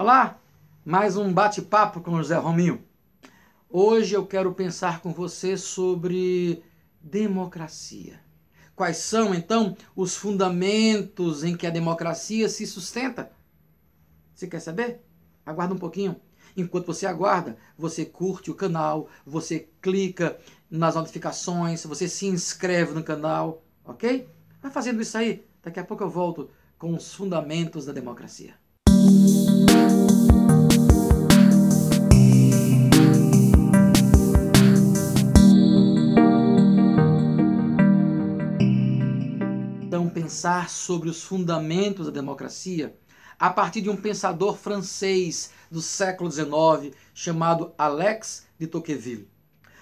Olá, mais um bate-papo com José Rominho. Hoje eu quero pensar com você sobre democracia. Quais são, então, os fundamentos em que a democracia se sustenta? Você quer saber? Aguarda um pouquinho. Enquanto você aguarda, você curte o canal, você clica nas notificações, você se inscreve no canal, ok? Vai fazendo isso aí. Daqui a pouco eu volto com os fundamentos da democracia. Então, pensar sobre os fundamentos da democracia a partir de um pensador francês do século XIX chamado Alex de Tocqueville.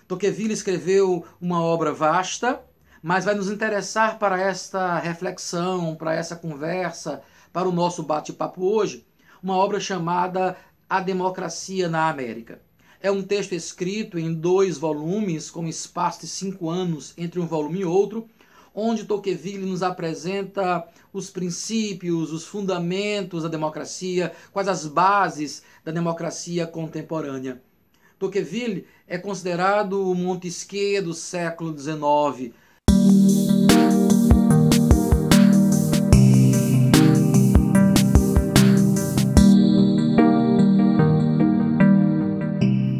Tocqueville escreveu uma obra vasta, mas vai nos interessar para esta reflexão, para essa conversa, para o nosso bate-papo hoje, uma obra chamada A Democracia na América. É um texto escrito em 2 volumes, com espaço de 5 anos entre um volume e outro, onde Tocqueville nos apresenta os princípios, os fundamentos da democracia, quais as bases da democracia contemporânea. Tocqueville é considerado o Montesquieu do século XIX.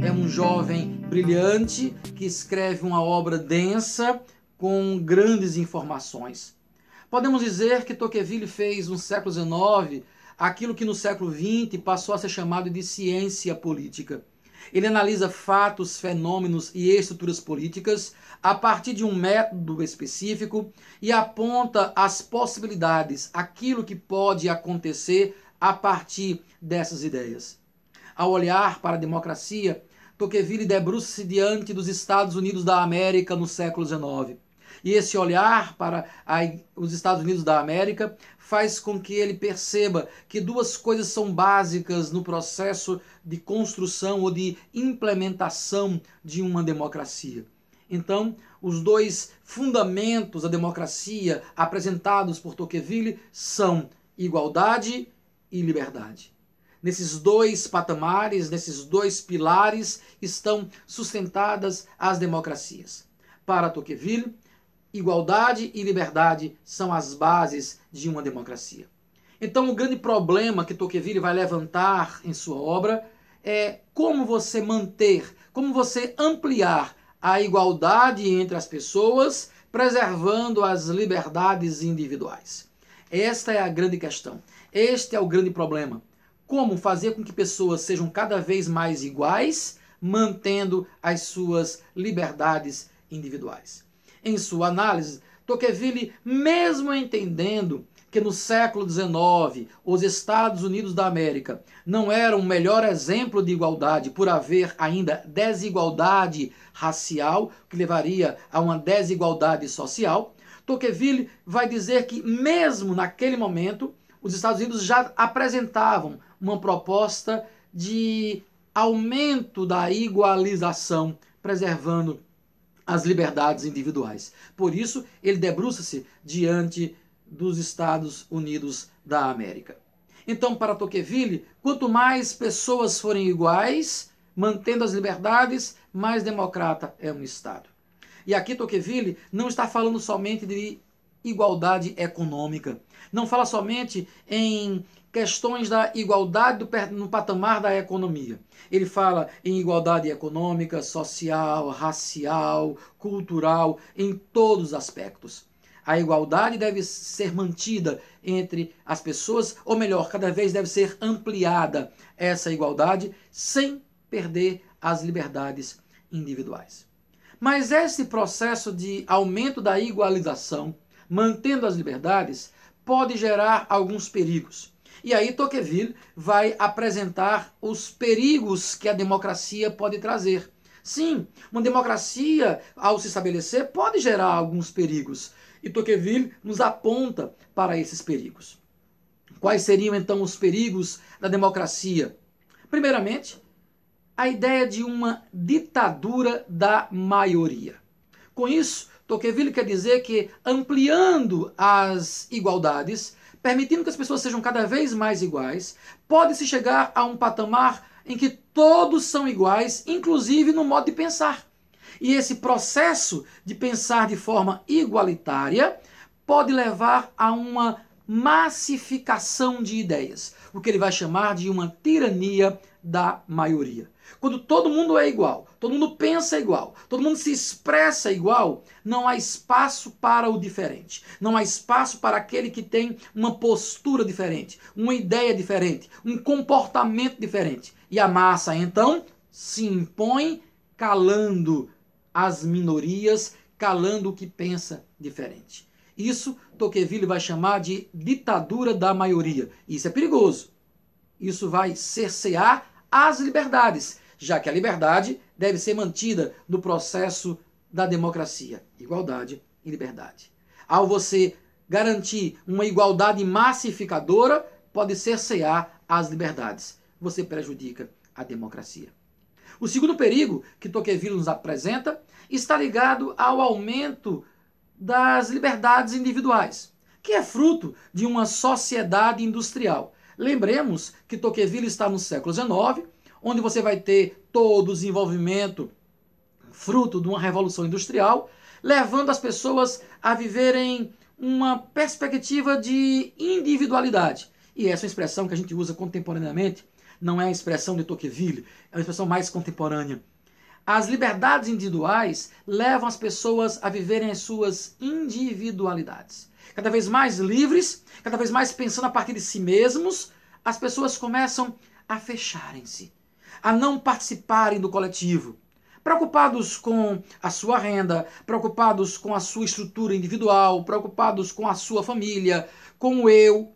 É um jovem brilhante que escreve uma obra densa, com grandes informações. Podemos dizer que Tocqueville fez no século XIX aquilo que no século XX passou a ser chamado de ciência política. Ele analisa fatos, fenômenos e estruturas políticas a partir de um método específico e aponta as possibilidades, aquilo que pode acontecer a partir dessas ideias. Ao olhar para a democracia, Tocqueville debruça-se diante dos Estados Unidos da América no século XIX. E esse olhar para os Estados Unidos da América faz com que ele perceba que 2 coisas são básicas no processo de construção ou de implementação de uma democracia. Então, os 2 fundamentos da democracia apresentados por Tocqueville são igualdade e liberdade. Nesses 2 patamares, nesses 2 pilares, estão sustentadas as democracias. Para Tocqueville, igualdade e liberdade são as bases de uma democracia. Então, o grande problema que Tocqueville vai levantar em sua obra é como você manter, como você ampliar a igualdade entre as pessoas, preservando as liberdades individuais. Esta é a grande questão. Este é o grande problema. Como fazer com que pessoas sejam cada vez mais iguais, mantendo as suas liberdades individuais. Em sua análise, Tocqueville, mesmo entendendo que no século XIX os Estados Unidos da América não eram o melhor exemplo de igualdade por haver ainda desigualdade racial, que levaria a uma desigualdade social, Tocqueville vai dizer que mesmo naquele momento os Estados Unidos já apresentavam uma proposta de aumento da igualização, preservando as liberdades individuais. Por isso, ele debruça-se diante dos Estados Unidos da América. Então, para Tocqueville, quanto mais pessoas forem iguais, mantendo as liberdades, mais democrata é um Estado. E aqui Tocqueville não está falando somente de igualdade econômica. Não fala somente em questões da igualdade no patamar da economia. Ele fala em igualdade econômica, social, racial, cultural, em todos os aspectos. A igualdade deve ser mantida entre as pessoas, ou melhor, cada vez deve ser ampliada essa igualdade sem perder as liberdades individuais. Mas esse processo de aumento da igualização, mantendo as liberdades, pode gerar alguns perigos. E aí Tocqueville vai apresentar os perigos que a democracia pode trazer. Sim, uma democracia, ao se estabelecer, pode gerar alguns perigos. E Tocqueville nos aponta para esses perigos. Quais seriam, então, os perigos da democracia? Primeiramente, a ideia de uma ditadura da maioria. Com isso, Tocqueville quer dizer que, ampliando as igualdades, permitindo que as pessoas sejam cada vez mais iguais, pode-se chegar a um patamar em que todos são iguais, inclusive no modo de pensar. E esse processo de pensar de forma igualitária pode levar a uma massificação de ideias, o que ele vai chamar de uma tirania da maioria. Quando todo mundo é igual, todo mundo pensa igual, todo mundo se expressa igual, não há espaço para o diferente. Não há espaço para aquele que tem uma postura diferente, uma ideia diferente, um comportamento diferente. E a massa, então, se impõe calando as minorias, calando o que pensa diferente. Isso Tocqueville vai chamar de ditadura da maioria. Isso é perigoso. Isso vai cercear as liberdades, já que a liberdade deve ser mantida no processo da democracia. Igualdade e liberdade. Ao você garantir uma igualdade massificadora, pode cercear as liberdades. Você prejudica a democracia. O segundo perigo que Tocqueville nos apresenta está ligado ao aumento das liberdades individuais, que é fruto de uma sociedade industrial. Lembremos que Tocqueville está no século XIX, onde você vai ter todo o desenvolvimento fruto de uma revolução industrial, levando as pessoas a viverem uma perspectiva de individualidade. E essa é uma expressão que a gente usa contemporaneamente, não é a expressão de Tocqueville, é uma expressão mais contemporânea. As liberdades individuais levam as pessoas a viverem as suas individualidades. Cada vez mais livres, cada vez mais pensando a partir de si mesmos, as pessoas começam a fecharem-se, a não participarem do coletivo, preocupados com a sua renda, preocupados com a sua estrutura individual, preocupados com a sua família, com o eu.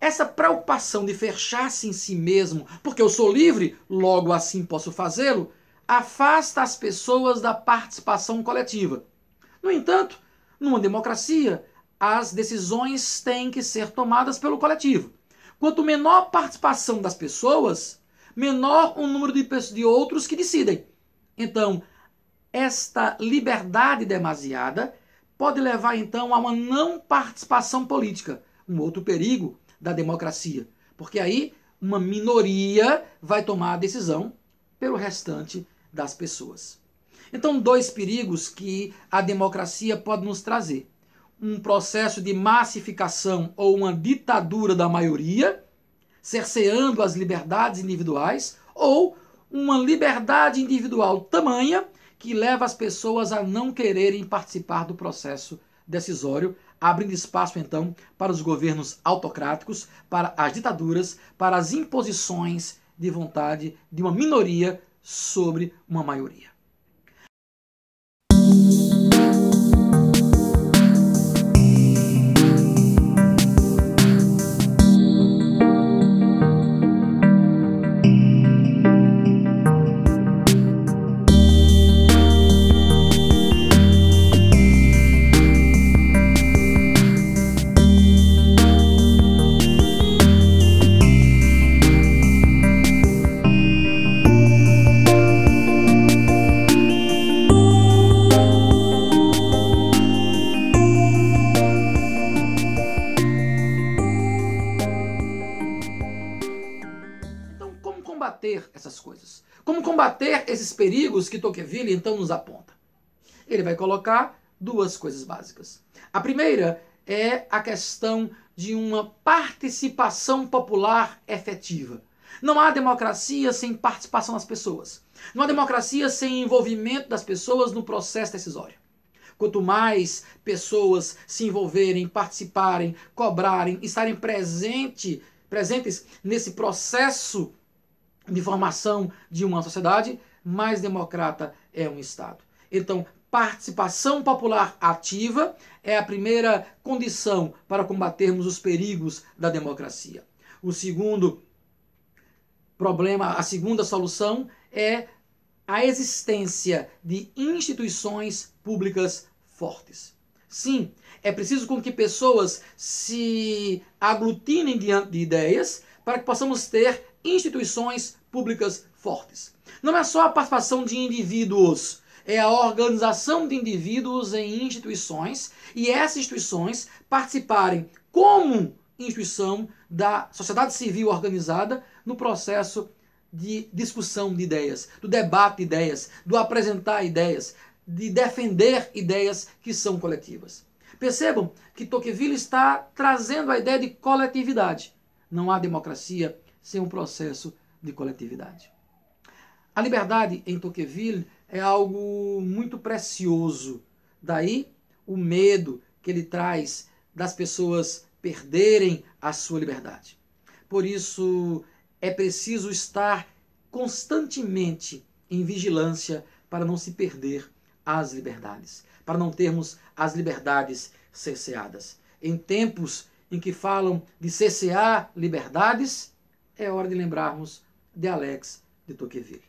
Essa preocupação de fechar-se em si mesmo, porque eu sou livre, logo assim posso fazê-lo, afasta as pessoas da participação coletiva. No entanto, numa democracia, as decisões têm que ser tomadas pelo coletivo. Quanto menor a participação das pessoas, menor o número de outros que decidem. Então, esta liberdade demasiada pode levar, então, a uma não participação política. Um outro perigo da democracia. Porque aí, uma minoria vai tomar a decisão pelo restante das pessoas. Então, dois perigos que a democracia pode nos trazer. Um processo de massificação ou uma ditadura da maioria, cerceando as liberdades individuais, ou uma liberdade individual tamanha que leva as pessoas a não quererem participar do processo decisório, abrindo espaço, então, para os governos autocráticos, para as ditaduras, para as imposições de vontade de uma minoria sobre uma maioria. Combater essas coisas? Como combater esses perigos que Tocqueville então nos aponta? Ele vai colocar duas coisas básicas. A primeira é a questão de uma participação popular efetiva. Não há democracia sem participação das pessoas. Não há democracia sem envolvimento das pessoas no processo decisório. Quanto mais pessoas se envolverem, participarem, cobrarem, estarem presentes nesse processo de formação de uma sociedade, mais democrata é um Estado. Então, participação popular ativa é a primeira condição para combatermos os perigos da democracia. O segundo problema, a segunda solução é a existência de instituições públicas fortes. Sim, é preciso com que pessoas se aglutinem diante de ideias para que possamos ter instituições públicas fortes. Não é só a participação de indivíduos, é a organização de indivíduos em instituições e essas instituições participarem como instituição da sociedade civil organizada no processo de discussão de ideias, do debate de ideias, do apresentar ideias, de defender ideias que são coletivas. Percebam que Tocqueville está trazendo a ideia de coletividade. Não há democracia sem um processo de coletividade. A liberdade em Tocqueville é algo muito precioso. Daí o medo que ele traz das pessoas perderem a sua liberdade. Por isso é preciso estar constantemente em vigilância para não se perder as liberdades, para não termos as liberdades cerceadas. Em tempos em que falam de cercear liberdades, é hora de lembrarmos de Alex de Tocqueville.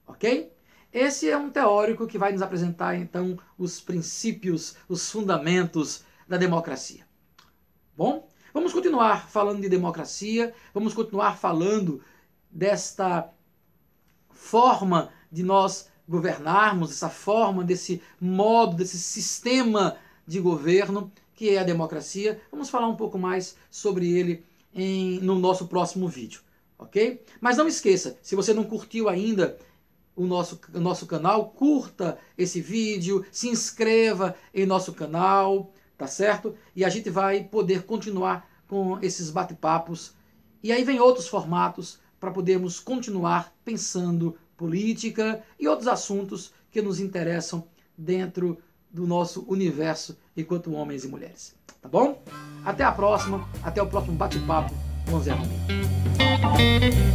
Ok? Esse é um teórico que vai nos apresentar, então, os princípios, os fundamentos da democracia. Bom, vamos continuar falando de democracia, vamos continuar falando desta forma de nós governarmos, essa forma, desse modo, desse sistema de governo que é a democracia. Vamos falar um pouco mais sobre ele no nosso próximo vídeo, ok? Mas não esqueça, se você não curtiu ainda o nosso canal, curta esse vídeo, se inscreva em nosso canal, tá certo? E a gente vai poder continuar com esses bate-papos. E aí vem outros formatos para podermos continuar pensando política e outros assuntos que nos interessam dentro do nosso universo enquanto homens e mulheres. Tá bom? Até a próxima, até o próximo bate-papo com Zé Romero.